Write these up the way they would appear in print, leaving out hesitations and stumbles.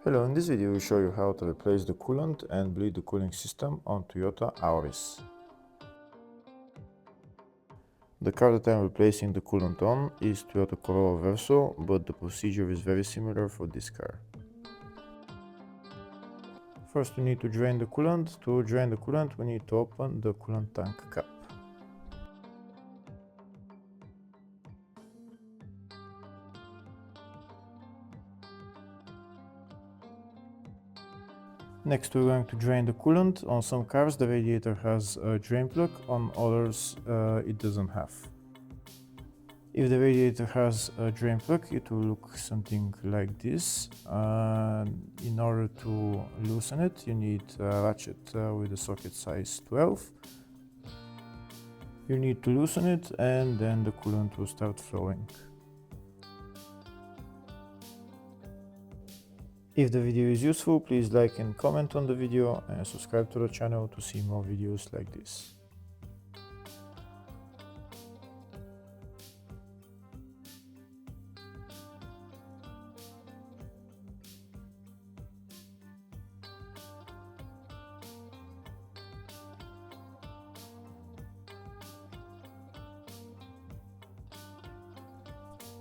Hello, in this video we show you how to replace the coolant and bleed the cooling system on Toyota Auris. The car that I'm replacing the coolant on is Toyota Corolla Verso, but the procedure is very similar for this car. First we need to drain the coolant. To drain the coolant we need to open the coolant tank cap. Next we're going to drain the coolant. On some cars the radiator has a drain plug, on others it doesn't have. If the radiator has a drain plug, it will look something like this. In order to loosen it, you need a ratchet with a socket size 12. You need to loosen it and then the coolant will start flowing. If the video is useful, please like and comment on the video and subscribe to the channel to see more videos like this.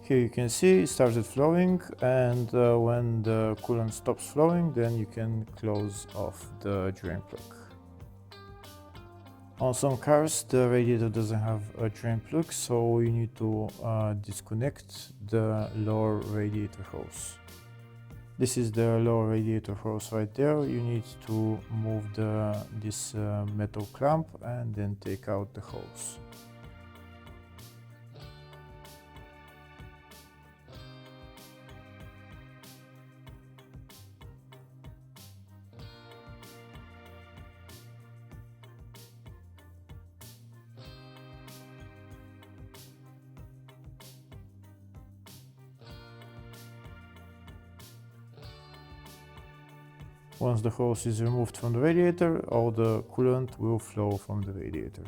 Here you can see it started flowing, and when the coolant stops flowing, then you can close off the drain plug. On some cars the radiator doesn't have a drain plug, so you need to disconnect the lower radiator hose. This is the lower radiator hose right there. You need to move this metal clamp and then take out the hose. Once the hose is removed from the radiator, all the coolant will flow from the radiator.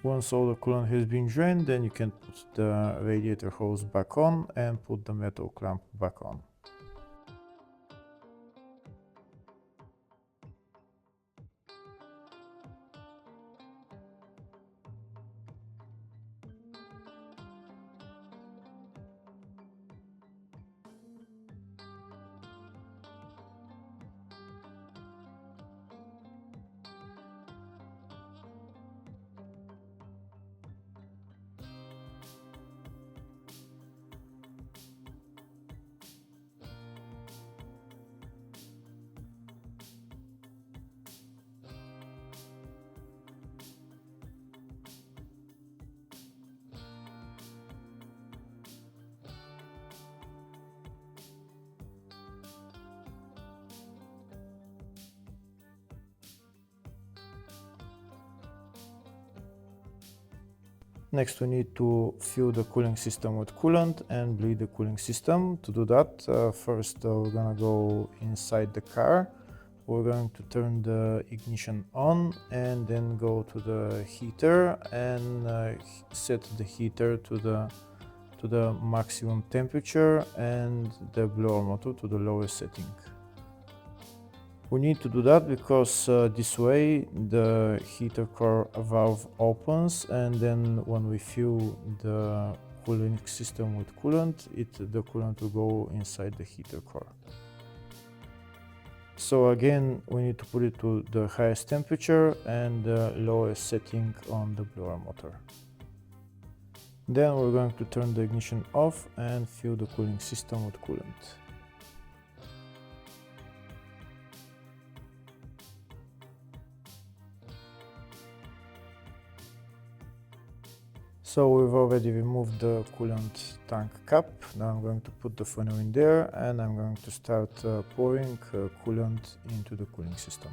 Once all the coolant has been drained, then you can put the radiator hose back on and put the metal clamp back on. Next we need to fill the cooling system with coolant and bleed the cooling system. To do that, first we're gonna go inside the car. We're going to turn the ignition on and then go to the heater and set the heater to the maximum temperature and the blower motor to the lowest setting. We need to do that because this way the heater core valve opens, and then when we fill the cooling system with coolant, the coolant will go inside the heater core. So again, we need to put it to the highest temperature and the lowest setting on the blower motor. Then we're going to turn the ignition off and fill the cooling system with coolant. So we've already removed the coolant tank cap. Now I'm going to put the funnel in there and I'm going to start pouring coolant into the cooling system.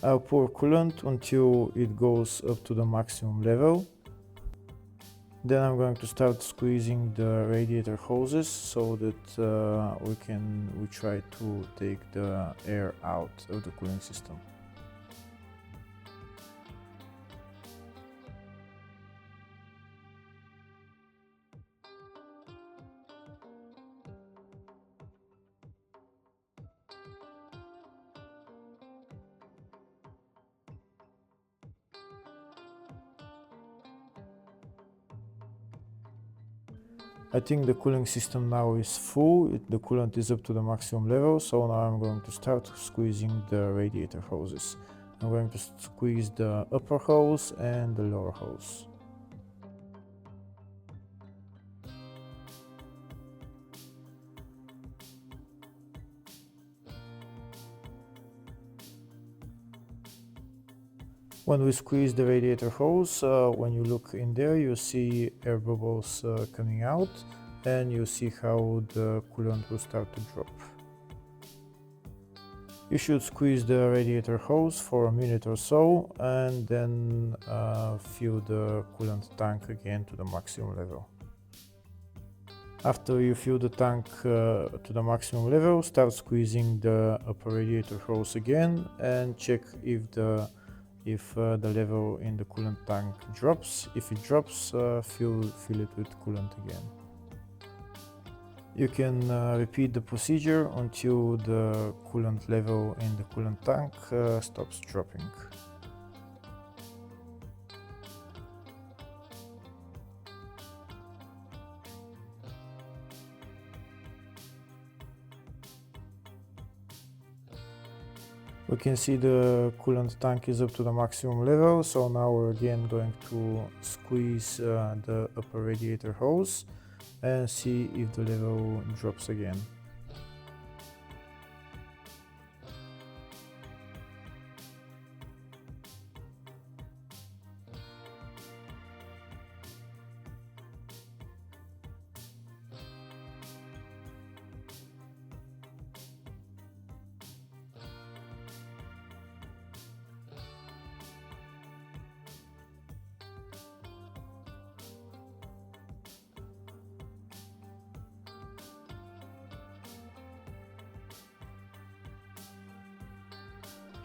I'll pour coolant until it goes up to the maximum level. Then I'm going to start squeezing the radiator hoses so that we try to take the air out of the cooling system. I think the cooling system now is full, the coolant is up to the maximum level, so now I'm going to start squeezing the radiator hoses. I'm going to squeeze the upper hose and the lower hose. When we squeeze the radiator hose, when you look in there, you see air bubbles coming out, and you see how the coolant will start to drop. You should squeeze the radiator hose for a minute or so, and then fill the coolant tank again to the maximum level. After you fill the tank to the maximum level, start squeezing the upper radiator hose again and check if the level in the coolant tank drops. If it drops, fill it with coolant again. You can repeat the procedure until the coolant level in the coolant tank stops dropping. We can see the coolant tank is up to the maximum level, so now we're again going to squeeze the upper radiator hose and see if the level drops again.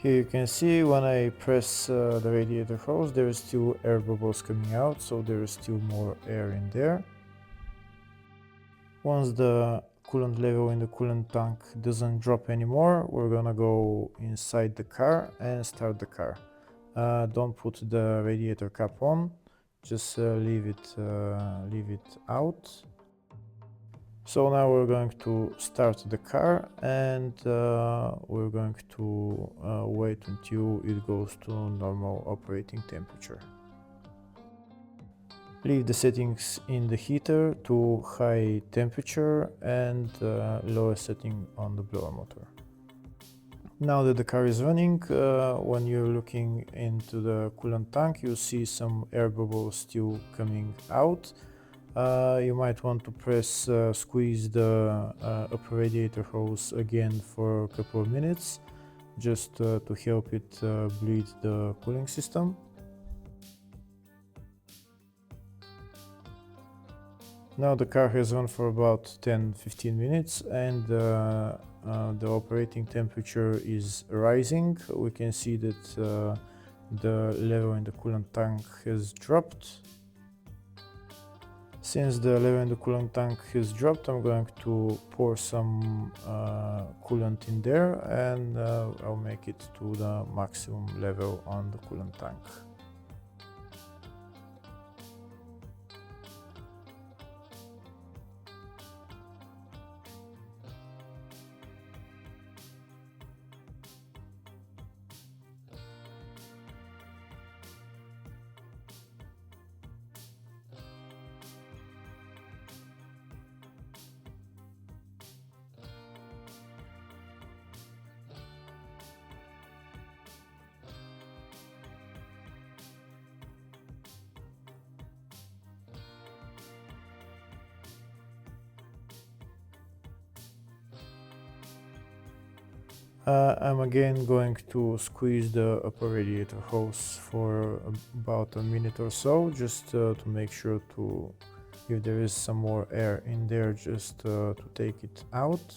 Here you can see when I press the radiator hose, there is still air bubbles coming out, so there is still more air in there. Once the coolant level in the coolant tank doesn't drop anymore, we're gonna go inside the car and start the car. Don't put the radiator cap on, just leave it out. So now we're going to start the car, and we're going to wait until it goes to normal operating temperature. Leave the settings in the heater to high temperature and lower setting on the blower motor. Now that the car is running, when you're looking into the coolant tank, you see some air bubbles still coming out. You might want to squeeze the upper radiator hose again for a couple of minutes, just to help it bleed the cooling system. Now the car has run for about 10-15 minutes, and the operating temperature is rising. We can see that the level in the coolant tank has dropped. Since the level in the coolant tank has dropped, I'm going to pour some coolant in there, and I'll make it to the maximum level on the coolant tank. I'm again going to squeeze the upper radiator hose for about a minute or so, just to make sure to, if there is some more air in there, just to take it out.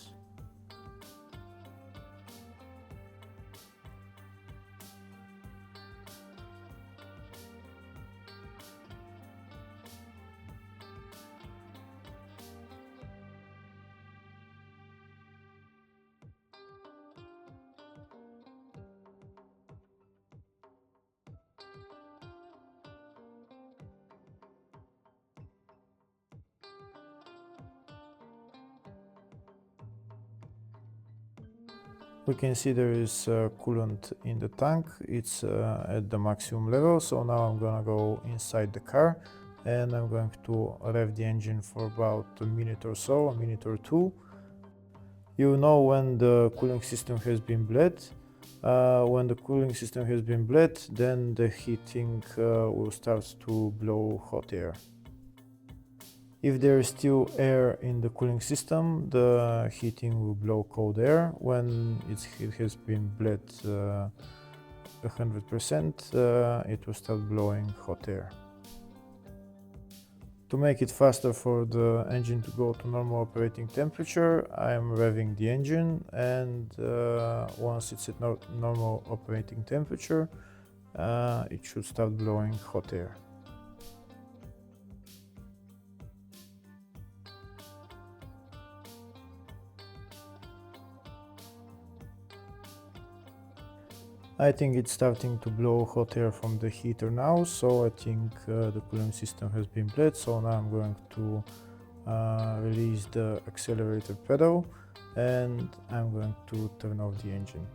We can see there is coolant in the tank. It's at the maximum level, so now I'm gonna go inside the car and I'm going to rev the engine for about a minute or so, a minute or two. You know when the cooling system has been bled. When the cooling system has been bled, then the heating will start to blow hot air. If there is still air in the cooling system, the heating will blow cold air. When it has been bled 100%, it will start blowing hot air. To make it faster for the engine to go to normal operating temperature, I am revving the engine, and once it's at normal operating temperature, it should start blowing hot air. I think it's starting to blow hot air from the heater now, so I think the cooling system has been bled. So now I'm going to release the accelerator pedal and I'm going to turn off the engine.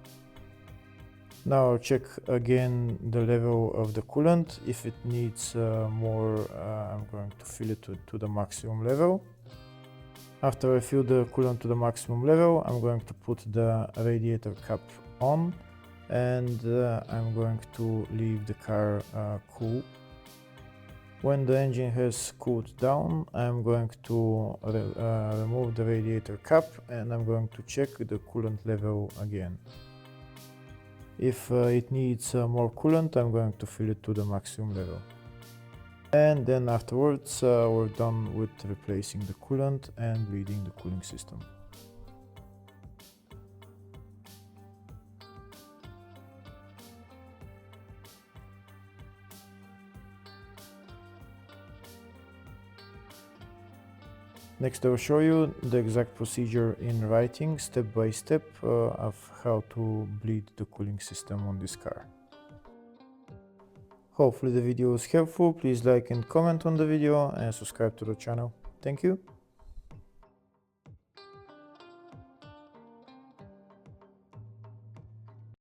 Now I'll check again the level of the coolant. If it needs more, I'm going to fill it to the maximum level. After I fill the coolant to the maximum level, I'm going to put the radiator cap on, and I'm going to leave the car cool. When the engine has cooled down, I'm going to remove the radiator cap and I'm going to check the coolant level again. If it needs more coolant, I'm going to fill it to the maximum level. And then afterwards, we're done with replacing the coolant and bleeding the cooling system. Next, I will show you the exact procedure in writing, step by step, of how to bleed the cooling system on this car. Hopefully the video was helpful. Please like and comment on the video and subscribe to the channel. Thank you.